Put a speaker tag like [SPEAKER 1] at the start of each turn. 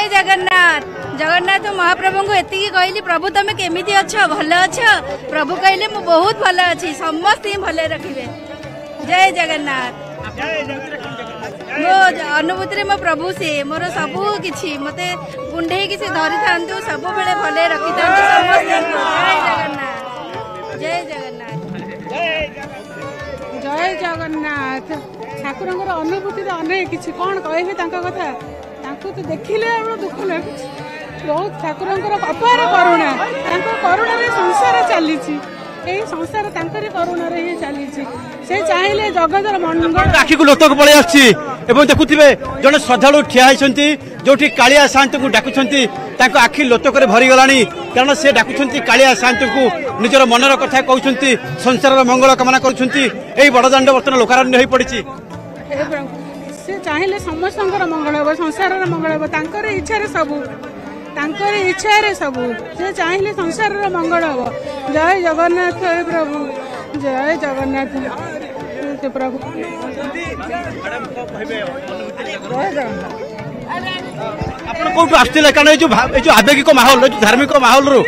[SPEAKER 1] जगन्नाथ जगन्नाथ महाप्रभु को एति कहली प्रभु तुम केमी अच्छ भल अच्छ प्रभु कहले मु बहुत भल अच्छी समस्त ही भले रखिए। जय जगन्नाथ। मो अनुभूति मो प्रभु से मोर सब किछि मते कुंडे किसी धरी था सब बेले भले रखी था समस्त। जय जगन्नाथ जय जगन्नाथ
[SPEAKER 2] जय जगन्नाथ। ठाकुर अनुभूति अनेक किसी कौन कहे कथा तो देखिले दुख लगुच बहुत ठाकुर अपार करुणा करुणा संसार चली संसार करुणा चली से चाहिए जगतर मंगल
[SPEAKER 3] आखि को लोतक पलि आछि एवं देखुथिबे जने श्रद्धालु ठिया होइछंती जोठी कालिया शांत को डाकुछंती ताको आखि लोतक रे भरी गलानी कारण से डाकुछंती कालिया शांत को निजर मनर कथा कहउछंती संसार मंगल कामना करूछंती एई बड़दांड वर्तन लोकारण्य होई पड़िछि
[SPEAKER 2] से चाहिए समस्त मंगल हम संसार मंगल हम इच्छा सबू इच्छा सबू से चाहिए संसार मंगल हम। जय जगन्नाथ प्रभु जय जगन्नाथ प्रभु।
[SPEAKER 3] आप कौटू आसते कारण जो आवेगिक माहौल धार्मिक माहौल रू